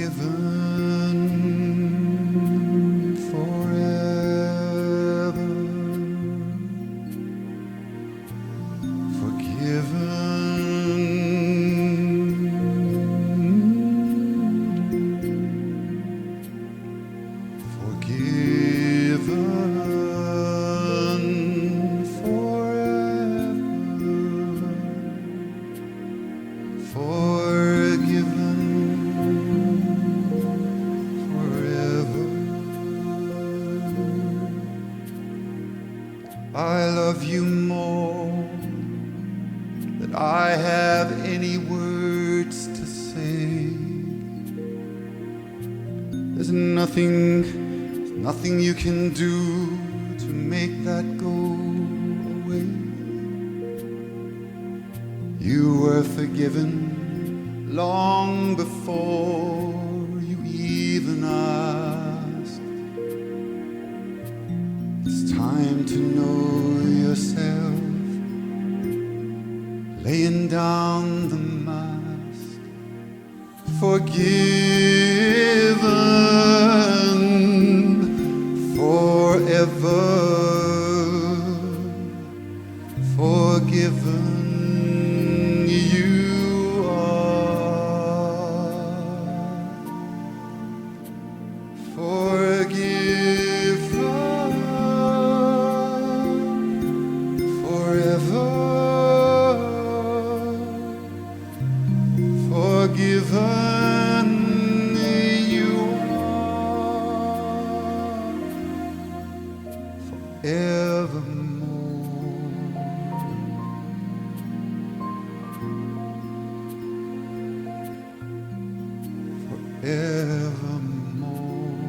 forgiven forever, I love you more than I have any words to say. There's nothing you can do to make that go away. You were forgiven long before you even asked. It's time to know yourself, laying down the mask, forgiven forever, forgiven you are, forgiven forever, forgiven you are, forevermore. Forevermore.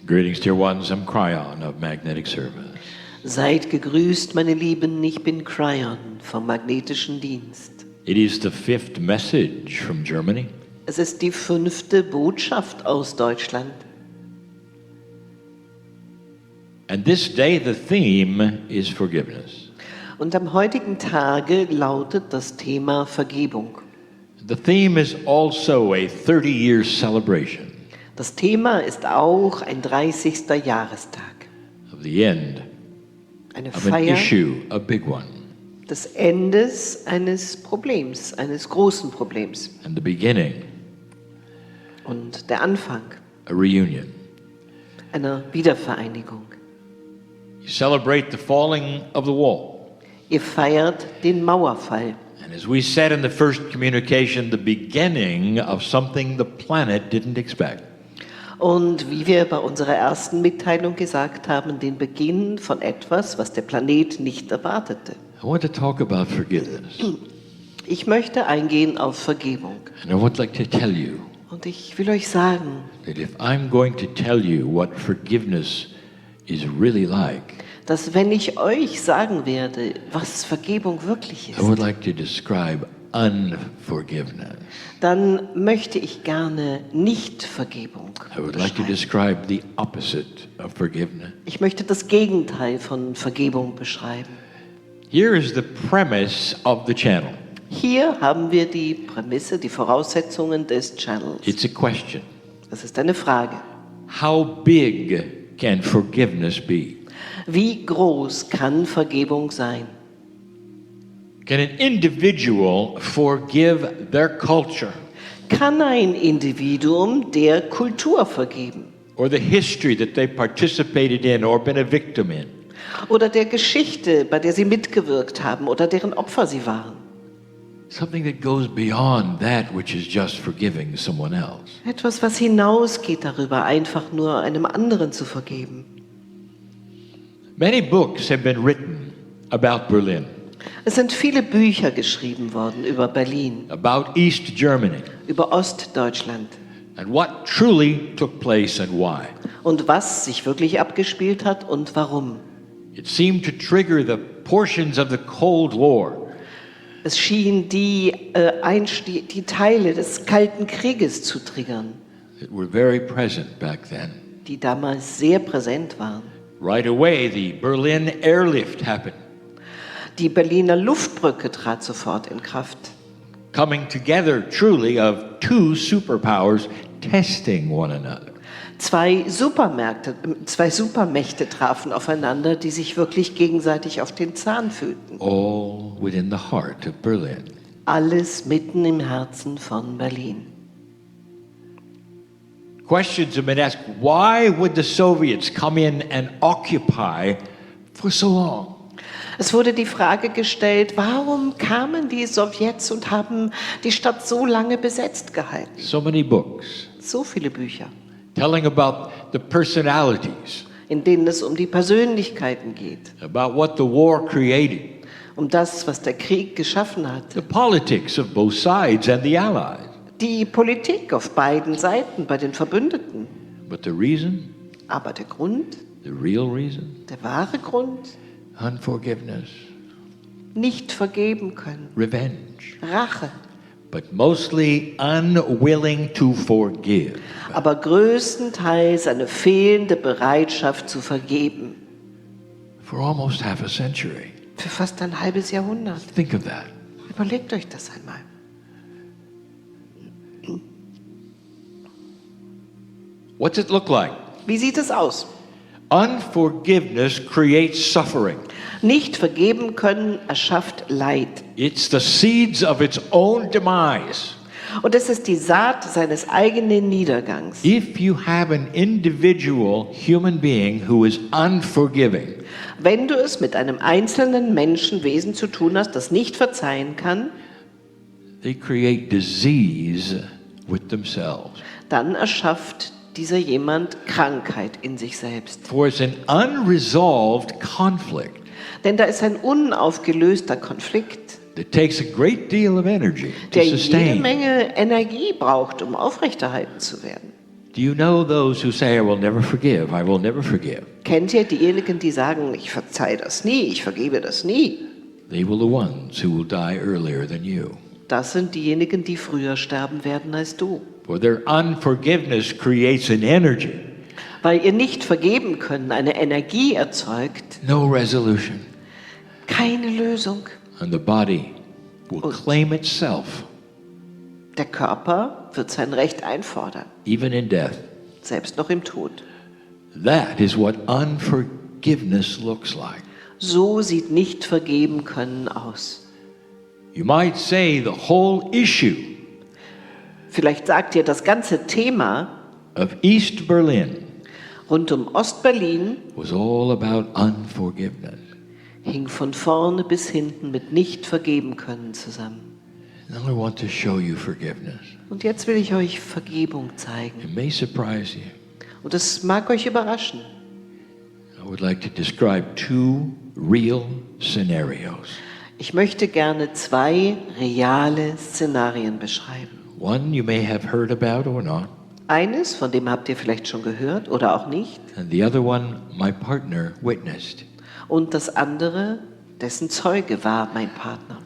Greetings, dear ones. I'm Kryon of Magnetic Service. Seid gegrüßt, meine Lieben, ich bin Kryon vom Magnetischen Dienst. It is the fifth message from Germany. Es ist die 5. Botschaft aus Deutschland. And this day the theme is forgiveness. Und am heutigen Tage lautet das Thema Vergebung. The theme is also a 30-year celebration Das Thema ist auch ein 30. Jahrestag. of the end Eine of an Feier issue, a big one, des Endes eines Problems, eines großen Problems. and the beginning, Und der Anfang a reunion. einer Wiedervereinigung. You celebrate the falling of the wall. Ihr feiert den Mauerfall. And as we said in the first communication, the beginning of something the planet didn't expect. Und wie wir bei unserer ersten Mitteilung gesagt haben, den Beginn von etwas, was der Planet nicht erwartete. I want to talk about forgiveness. Ich möchte eingehen auf Vergebung. And I would like to tell you Und ich will euch sagen, that if I'm going to tell you what forgiveness is really like, dass wenn ich euch sagen werde, was Vergebung wirklich I would ist, like to describe unforgiveness. dann möchte ich gerne Nicht-Vergebung I would like to beschreiben. describe the opposite of forgiveness. Ich möchte das Gegenteil von Vergebung beschreiben. Here is the premise of the channel. Hier haben wir die Prämisse, die Voraussetzungen des Channels. It's a question. Das ist eine Frage. How big can forgiveness be? Wie groß kann Vergebung sein? Can an individual forgive their culture Kann ein Individuum der Kultur vergeben or the history that they participated in or been a victim in? oder der Geschichte, bei der sie mitgewirkt haben oder deren Opfer sie waren? Something that goes beyond that which is just forgiving someone else. Etwas, was hinausgeht darüber, einfach nur einem anderen zu vergeben. Many books have been written about Berlin, Es sind viele Bücher geschrieben worden über Berlin, about East Germany, über Ostdeutschland and what truly took place and why. und was sich wirklich abgespielt hat und warum. It seemed to trigger the portions of the Cold War. Es schien die Teile des Kalten Krieges zu triggern, That were very present back then. die damals sehr präsent waren. Right away, the Berlin airlift happened, Die Berliner Luftbrücke trat sofort in Kraft. coming together truly of two superpowers testing one another. Zwei Supermächte trafen aufeinander, die sich wirklich gegenseitig auf den Zahn fühlten. All within the heart of Berlin. Alles mitten im Herzen von Berlin. Questions have been asked, why would the Soviets come in and occupy for so long? Es wurde die Frage gestellt, warum kamen die Sowjets und haben die Stadt so lange besetzt gehalten? So many books So viele Bücher, telling about the personalities, in denen es um die Persönlichkeiten geht, about what the war created, um das, was der Krieg geschaffen the hatte, politics of both sides and the Allies. die Politik auf beiden Seiten bei den Verbündeten. But the reason, Aber der Grund, the real reason, der wahre Grund, unforgiveness, nicht vergeben können, revenge, Rache, but mostly unwilling to forgive. aber größtenteils eine fehlende Bereitschaft zu vergeben. For almost half a century. Für fast ein halbes Jahrhundert. Think of that. Überlegt euch das einmal. What's it look like? Wie sieht es aus? Unforgiveness creates suffering. Nicht vergeben können erschafft Leid. It's the seeds of its own demise. Und es ist die Saat seines eigenen Niedergangs. If you have an individual human being who is unforgiving, Wenn du es mit einem einzelnen Menschenwesen zu tun hast, das nicht verzeihen kann, they create disease with themselves. dann erschafft dieser jemand Krankheit in sich selbst. For it's an unresolved conflict Denn da ist ein unaufgelöster Konflikt, that takes a great deal of energy to der jede sustain. Menge Energie braucht, um aufrechterhalten zu werden. Do you know those who say, I will never forgive, I will never forgive? Kennt ihr diejenigen, die sagen, ich verzeihe das nie, ich vergebe das nie? They will the ones who will die earlier than you. Das sind diejenigen, die früher sterben werden als du. For their unforgiveness creates an energy, Weil ihr nicht vergeben können, eine Energie erzeugt, no resolution, keine Lösung. and the body will Und- claim itself, Der Körper wird sein Recht einfordern, even in death. selbst noch im Tod. That is what unforgiveness looks like. So sieht nicht vergeben können aus. You might say the whole issue Vielleicht sagt ihr, das ganze Thema of East Berlin rund um Ostberlin was all about unforgiveness. hing von vorne bis hinten mit nicht vergeben können zusammen. Now I want to show you forgiveness. Und jetzt will ich euch Vergebung zeigen. It may surprise you. Und es mag euch überraschen. I would like to describe two real scenarios. Ich möchte gerne zwei reale Szenarien beschreiben. One you may have heard about or not, Eines, von dem habt ihr vielleicht schon gehört oder auch nicht. and the other one my partner witnessed. Und das andere, dessen Zeuge war mein Partner.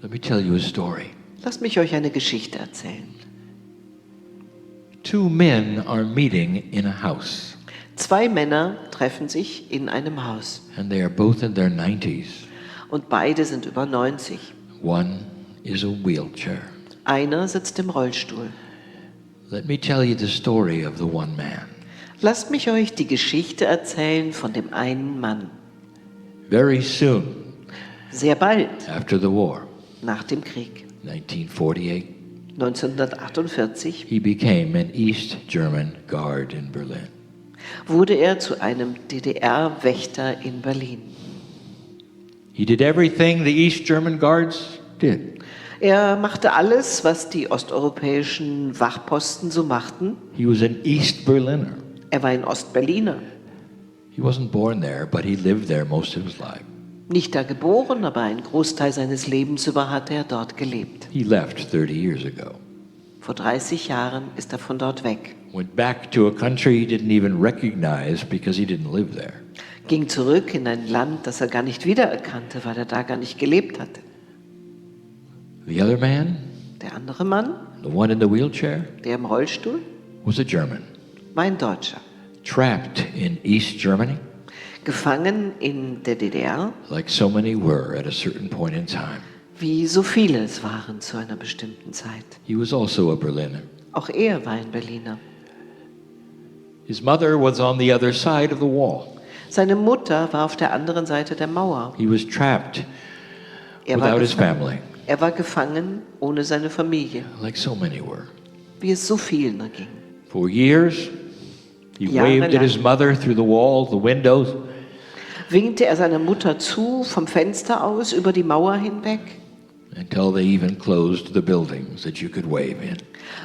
Let me tell you a story. Lasst mich euch eine Geschichte erzählen. Two men are meeting in a house, Zwei Männer treffen sich in einem Haus. and they are both in their 90s. Und beide sind über 90. One is a wheelchair. Einer sitzt im Rollstuhl. Let me tell you the story of the one man. Lasst mich euch die Geschichte erzählen von dem einen Mann. Very soon Sehr bald after the war, nach dem Krieg, 1948, 1948, he became an East German guard in Berlin. wurde er zu einem DDR-Wächter in Berlin. He did everything the East German guards did. Er machte alles, was die osteuropäischen Wachposten so machten. He was an East Berliner. Er war ein Ostberliner. He wasn't born there, but he lived there most of his life. Nicht da geboren, aber einen Großteil seines Lebens über hatte er dort gelebt. He left 30 years ago. Vor 30 Jahren ist er von dort weg. Went back to a country he didn't even recognize because he didn't live there. Ging zurück in ein Land, das er gar nicht wiedererkannte, weil er da gar nicht gelebt hatte. The other man, Der andere Mann, the one in the wheelchair, der im Rollstuhl, was a German. war ein Deutscher. Trapped in East Germany, Gefangen in der DDR, like so many were at a certain point in time. wie so viele es waren zu einer bestimmten Zeit. He was also a Berliner. Auch er war ein Berliner. His mother was on the other side of the wall. Seine Mutter war auf der anderen Seite der Mauer. He was trapped Er war without his gefangen. family, Er war gefangen ohne seine Familie, like so many were. wie es so vielen ging. For years, he waved at his mother through the wall, the windows, Winkte er seiner Mutter zu, vom Fenster aus, über die Mauer hinweg, until they even closed the buildings that you could wave in.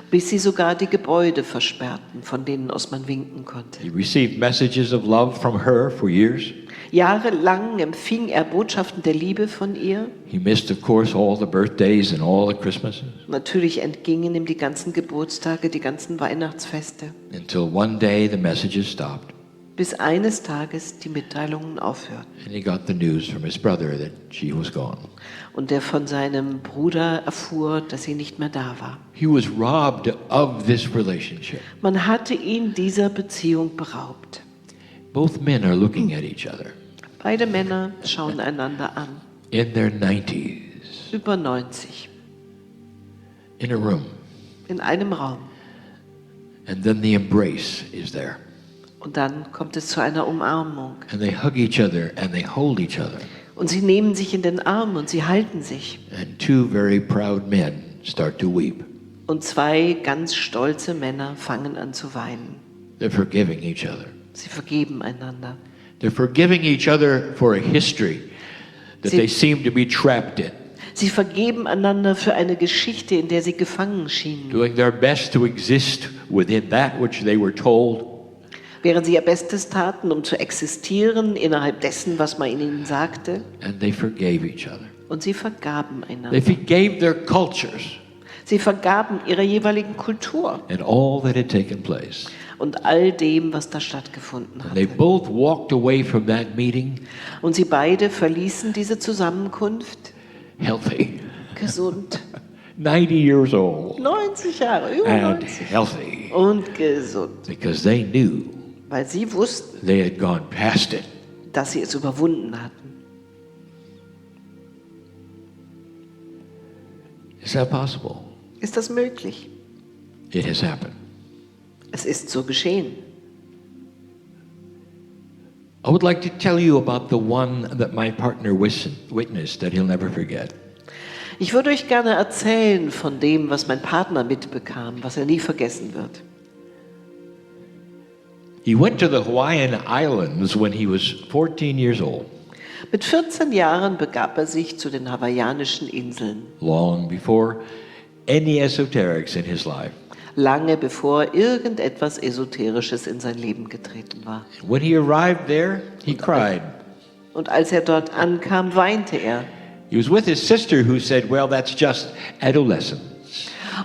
bis sie sogar die Gebäude versperrten, von denen aus man winken konnte. He received messages of love from her for years. Jahrelang empfing er Botschaften der Liebe von ihr. He missed, of course, all the birthdays and all the Christmases, Natürlich entgingen ihm die ganzen Geburtstage, die ganzen Weihnachtsfeste, until one day the messages stopped, bis eines Tages die Mitteilungen aufhörten and he got the news from his brother that she was gone. und er von seinem Bruder erfuhr, dass sie nicht mehr da war. He was robbed of this relationship. Man hatte ihn dieser Beziehung beraubt. Both men are looking at each other Beide Männer schauen einander an, in their 90s, über 90, in a room, in einem Raum. and then the embrace is there. Und dann kommt es zu einer Umarmung. And they hug each other and they hold each other. Und sie nehmen sich in den Arm und sie halten sich. And two very proud men start to weep. Und zwei ganz stolze Männer fangen an zu weinen. They're forgiving each other. Sie vergeben einander. They're forgiving each other for a history that Sie- they seem to be trapped in, Sie vergeben einander für eine Geschichte, in der sie gefangen schienen. doing their best to exist within that which they were told, Während sie ihr Bestes taten, um zu existieren innerhalb dessen, was man ihnen sagte. and they forgave each other. Und sie vergaben They einander. forgave their cultures Sie vergaben ihrer jeweiligen Kultur and all that had taken place. und all dem, was da stattgefunden And they hatte. both walked away from that meeting Und sie beide verließen diese Zusammenkunft healthy, gesund. 90 years old, 90 Jahre, über and 90. healthy, Und gesund. because they knew Weil sie wussten, they had gone past it. dass sie es überwunden hatten. Is that possible? Ist das möglich? It has happened. Es ist so geschehen. I would like to tell you about the one that my partner witnessed that he'll never forget. Ich würde euch gerne erzählen von dem, was mein Partner mitbekam, was er nie vergessen wird. He went to the Hawaiian Islands when he was 14 years old, Mit 14 Jahren begab er sich zu den hawaiianischen Inseln, long before any esoterics in his life. lange bevor irgendetwas Esoterisches in sein Leben getreten war. When he arrived there, he cried. Und als er dort ankam, weinte er. He was with his sister who said, well, that's just adolescence.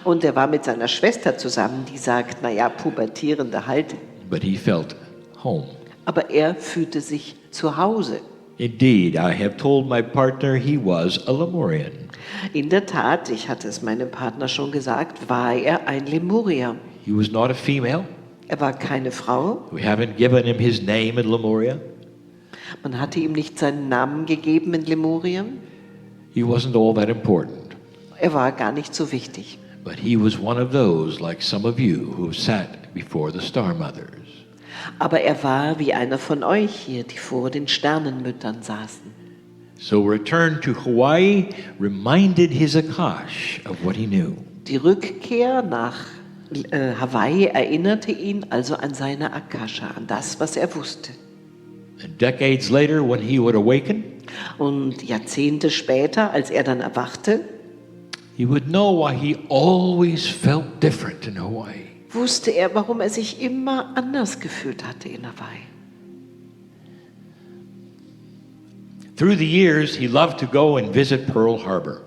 Und er war mit seiner Schwester zusammen, die sagt, na ja, Pubertierende halt. But he felt home. Aber er fühlte sich zu Hause. Indeed, I have told my partner he was a Lemurian. In der Tat, ich hatte es meinem Partner schon gesagt, war er ein Lemurier. He was not a female. Er war keine Frau. We haven't given him his name in Lemuria. Man hatte ihm nicht seinen Namen gegeben in Lemurien. He wasn't all that important. Er war gar nicht so wichtig. But he was one of those, like some of you, who sat before the star mothers. Aber er war wie einer von euch hier, die vor den Sternenmüttern saßen. So return to Hawaii reminded his Akash of what he knew. Die Rückkehr nach Hawaii erinnerte ihn also an seine Akasha, an das, was er wusste. And decades later, when he would awaken, Und Jahrzehnte später, als er dann erwachte, he he would know why he always felt different in Hawaii. wusste er, warum er sich immer anders gefühlt hatte in Hawaii. Through the years, he loved to go and visit Pearl Harbor.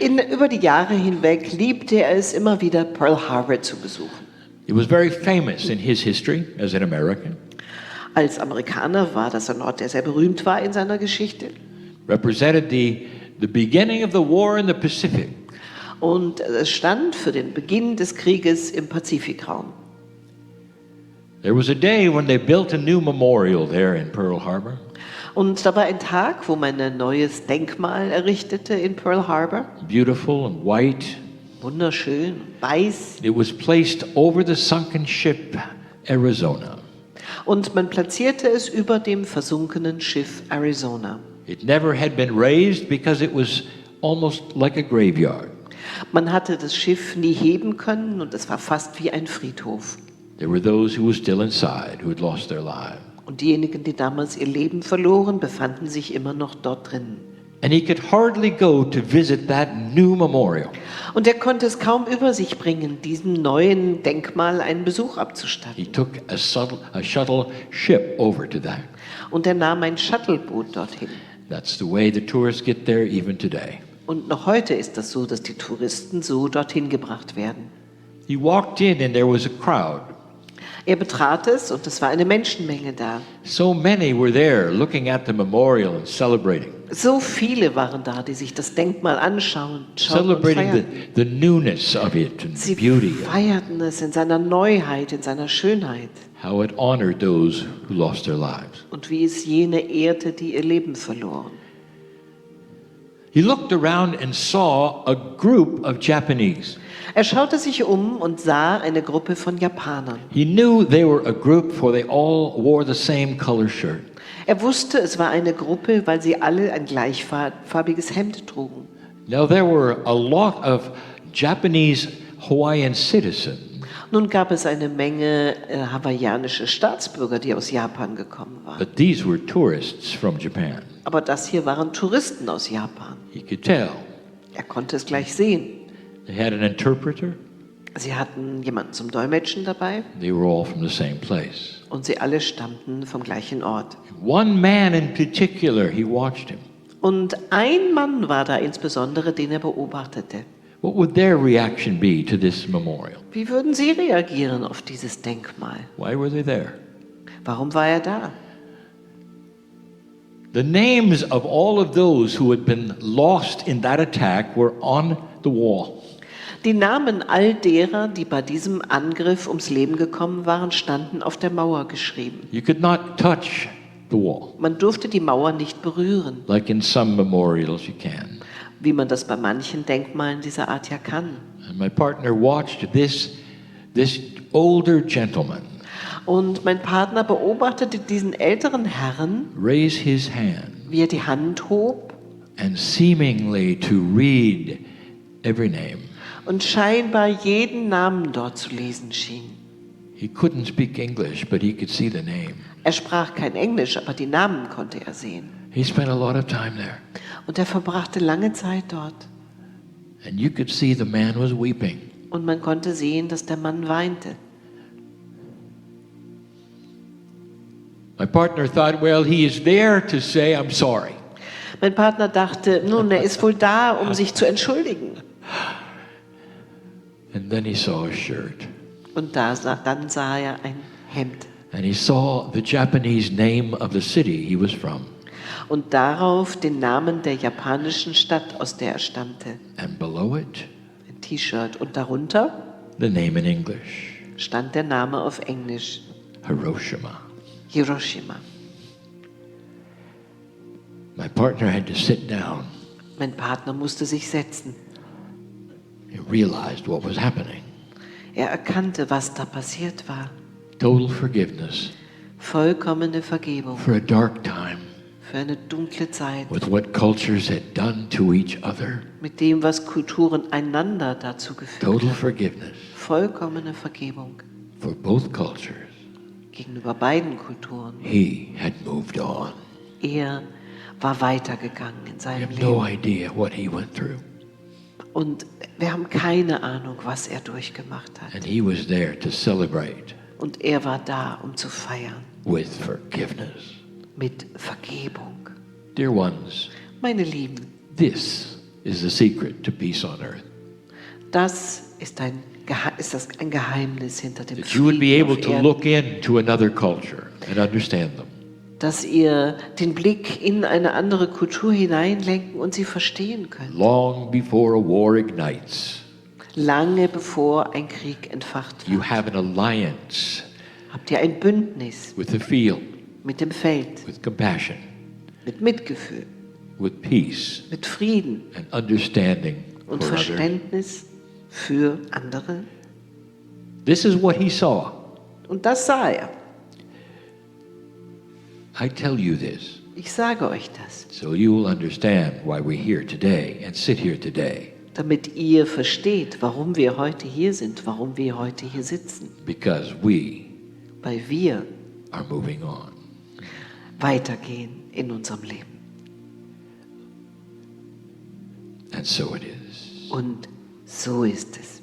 Über die Jahre hinweg liebte er es immer wieder, Pearl Harbor zu besuchen. It was very famous in his history as an American. Als Amerikaner war das ein Ort, der sehr berühmt war in seiner Geschichte. Represented the beginning of the war in the Pacific. Und es stand für den Beginn des Krieges im Pazifikraum. There was a day when they built a new memorial there in Pearl Harbor. Und da war ein Tag, wo man ein neues Denkmal errichtete in Pearl Harbor. Beautiful and white. Wunderschön, weiß. It was placed over the sunken ship Arizona. Und man platzierte es über dem versunkenen Schiff Arizona. It never had been raised because it was almost like a graveyard. Man hatte das Schiff nie heben können und es war fast wie ein Friedhof. There were those who were still inside who had lost their lives. Und diejenigen, die damals ihr Leben verloren, befanden sich immer noch dort drin. And he could hardly go to visit that new memorial. Und er konnte es kaum über sich bringen, diesem neuen Denkmal einen Besuch abzustatten. He took a shuttle ship over to that. Und er nahm ein Shuttleboot dorthin. That's the way the tourists get there even today. Und noch heute ist das so, dass die Touristen so dorthin gebracht werden. He walked in and there was a crowd. Er betrat es und es war eine Menschenmenge da. So many were there looking at the memorial and celebrating. So viele waren da, die sich das Denkmal anschauen, und Celebrating feierten. the newness of it and the Sie beauty. feierten es in seiner Neuheit, in seiner Schönheit. How it honored those who lost their lives. Und wie es jene ehrte, die ihr Leben verloren. He looked around and saw a group of Japanese. Er schaute sich um und sah eine Gruppe von Japanern. He knew they were a group for they all wore the same color shirt. Er wusste, es war eine Gruppe, weil sie alle ein gleichfarbiges Hemd trugen. Now there were a lot of Japanese Hawaiian citizens. Nun gab es eine Menge hawaiianische Staatsbürger, die aus Japan gekommen waren. But these were tourists from Japan. Aber das hier waren Touristen aus Japan. He could tell. Er konnte es gleich sehen. They had an interpreter. Sie hatten jemanden zum Dolmetschen dabei They were all from the same place. und sie alle stammten vom gleichen Ort. One man in particular, he watched him. Und ein Mann war da insbesondere, den er beobachtete. What would their reaction be to this memorial? Wie würden Sie reagieren auf dieses Denkmal? Why were they there? Warum war er da? The names of all of those who had been lost in that attack were on the wall. Die Namen all derer, die bei diesem Angriff ums Leben gekommen waren, standen auf der Mauer geschrieben. You could not touch the wall. Man durfte die Mauer nicht berühren, Like in some memorials you can. wie man das bei manchen Denkmalen dieser Art ja kann. And my partner watched this older gentleman Und mein Partner beobachtete diesen älteren Herrn, raise his hand wie er die Hand hob and seemingly to read every name. und scheinbar jeden Namen dort zu lesen schien. He couldn't speak English, but he could see the name. Er sprach kein Englisch, aber die Namen konnte er sehen. He spent a lot of time there. Und er verbrachte lange Zeit dort. And you could see the man was weeping. Und man konnte sehen, dass der Mann weinte. My partner thought, well, he is there to say, I'm sorry. Mein Partner dachte, nun, er ist wohl da, um sich zu entschuldigen. And then he saw a shirt. Und dann sah er ein Hemd. And he saw the Japanese name of the city he was from. Und darauf den Namen der japanischen Stadt, aus der er stammte. And below it, Ein T-Shirt. Und darunter the name in English, stand der Name auf Englisch. Hiroshima. Hiroshima. My partner had to sit down. Mein Partner musste sich setzen. He realized what was happening. Er erkannte, was da passiert war. Total forgiveness Vollkommene Vergebung for a dark time für eine dunkle Zeit. with what cultures had done to each other. Mit dem, was Kulturen einander dazu geführt Total haben. forgiveness Vollkommene Vergebung for both cultures. gegenüber beiden Kulturen. He had moved on. Er war weitergegangen in I seinem have no Leben. idea what he went through. Und wir haben keine Ahnung, was er durchgemacht hat. And he was there to celebrate Und er war da, um zu feiern with forgiveness. mit Vergebung. Dear ones, Meine Lieben, this is the secret to peace on earth. das ist ein Geheimnis hinter dem That you would be Frieden able auf to Erden. look into another culture and understand them. Dass ihr den Blick in eine andere Kultur hineinlenken und sie verstehen könnt. Long before a war ignites, Lange bevor ein Krieg entfacht you wird, have an alliance habt ihr ein Bündnis with the field, mit dem Feld, with compassion, mit Mitgefühl, with peace mit Frieden and understanding und for others. Verständnis für andere. This is what he saw. Und das sah er. I tell you this Ich sage euch das, so you will understand why we're here today and sit here today, damit ihr versteht, warum wir heute hier sind, warum wir heute hier sitzen. because we Weil wir are moving on. weitergehen in unserem Leben. And so it is. Und so ist es.